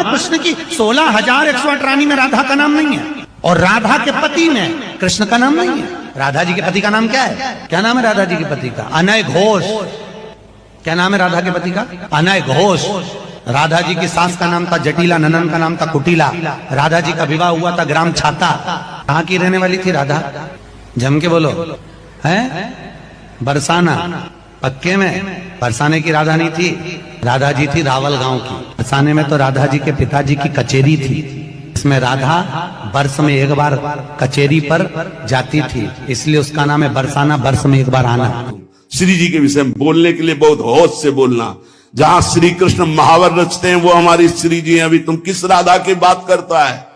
भगवान कृष्ण की 16,108 रानी में राधा का नाम नहीं है, और राधा के पति में कृष्ण का नाम नहीं है। राधा जी के पति का नाम क्या है? क्या नाम है राधा जी के पति का? अनय घोष। क्या नाम है राधा के पति का? अनय घोष। राधा जी की सास का नाम था जटिला, ननन का नाम था कुटिला। राधा जी का विवाह हुआ था ग्राम छाता। कहाँ की रहने वाली थी राधा? जम के बोलो। है बरसाना। पक्के में बरसाने की राधा नहीं थी, राधा जी थी रावल गांव की। बरसाने में तो राधा जी के पिताजी की कचेरी थी, इसमें राधा वर्ष में एक बार कचेरी पर जाती थी, इसलिए उसका नाम है बरसाना, वर्ष में एक बार आना। श्री जी के विषय में बोलने के लिए बहुत होश से बोलना। जहां श्री कृष्ण महावर रचते हैं वो हमारी श्री जी हैं। अभी तुम किस राधा की बात करता है?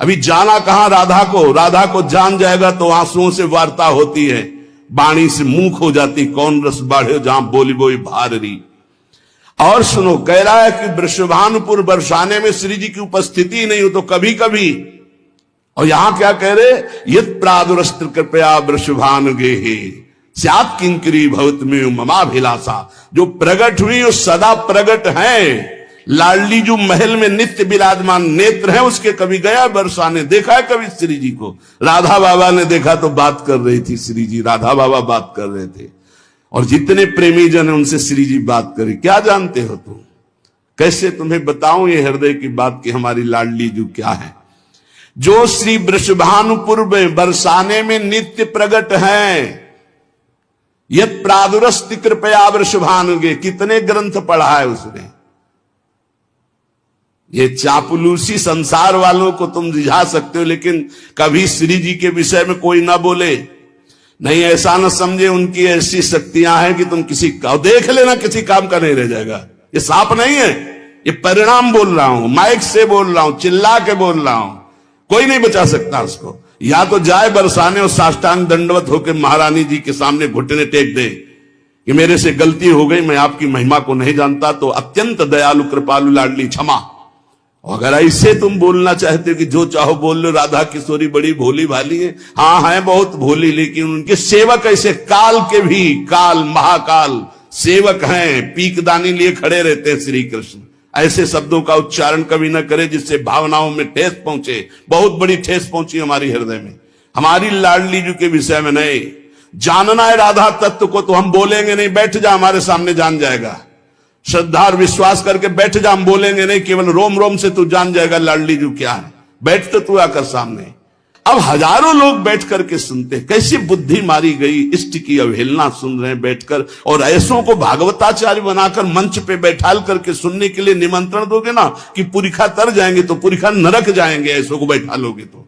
अभी जाना कहां राधा को? राधा को जान जाएगा तो आंसुओं से वार्ता होती है, बाणी से मुंह हो जाती, कौन रस बाढ़े जहां बोली बोई भारी। और सुनो, कह रहा है कि वृषभानुपुर बरसाने में श्री जी की उपस्थिति नहीं हो तो कभी कभी, और यहां क्या कह रहे? यत् प्रादुरस्त्र कृपया वृषभानु गेहे स्यात् किंकरी भवत में ममाभिलाषा। जो प्रगट हुई वो सदा प्रगट है। लाडली जो महल में नित्य विराजमान नेत्र है उसके, कभी गया बरसाने? देखा है कभी श्री जी को? राधा बाबा ने देखा तो बात कर रही थी श्री जी, राधा बाबा बात कर रहे थे। और जितने प्रेमी जन है उनसे श्री जी बात करे। क्या जानते हो तुम? कैसे तुम्हें बताऊं ये हृदय की बात कि हमारी लाडली जो क्या है, जो श्री वृषभानुपुर में बरसाने में नित्य प्रगट है। यत् प्रादुरस्ति कृपया वृषभानुगे, कितने ग्रंथ पढ़ा है उसने। ये चापलूसी संसार वालों को तुम रिझा सकते हो, लेकिन कभी श्री जी के विषय में कोई ना बोले। नहीं, ऐसा ना समझे उनकी ऐसी शक्तियां हैं कि तुम किसी का देख लेना किसी काम का नहीं रह जाएगा। ये सांप नहीं है, ये परिणाम बोल रहा हूं, माइक से बोल रहा हूं, चिल्ला के बोल रहा हूं। कोई नहीं बचा सकता उसको। या तो जाए बरसाने और साष्टांग दंडवत होकर महारानी जी के सामने घुटने टेक दे कि मेरे से गलती हो गई, मैं आपकी महिमा को नहीं जानता, तो अत्यंत दयालु कृपालु लाडली क्षमा। अगर ऐसे तुम बोलना चाहते हो कि जो चाहो बोल लो, राधा किशोरी बड़ी भोली भाली है, हाँ है बहुत भोली, लेकिन उनके सेवक ऐसे काल के भी काल महाकाल सेवक हैं, पीकदानी लिए खड़े रहते हैं श्री कृष्ण। ऐसे शब्दों का उच्चारण कभी न करे जिससे भावनाओं में ठेस पहुंचे। बहुत बड़ी ठेस पहुंची हमारी हृदय में हमारी लाडली जी के विषय में। नहीं जानना है राधा तत्व को तो हम बोलेंगे नहीं, बैठ जा हमारे सामने जान जाएगा। श्रद्धा और विश्वास करके बैठ जा, हम बोलेंगे नहीं, केवल रोम रोम से तू जान जाएगा लाडली जी क्या है। बैठ तो तू आकर सामने। अब हजारों लोग बैठ करके सुनते, कैसी बुद्धि मारी गई, इष्ट की अवहेलना सुन रहे हैं बैठकर। और ऐसों को भागवताचार्य बनाकर मंच पे बैठाल करके सुनने के लिए निमंत्रण दोगे ना कि पुरिखा तर जाएंगे तो पुरिखा नरक जाएंगे, ऐसों को बैठा लोगे तो।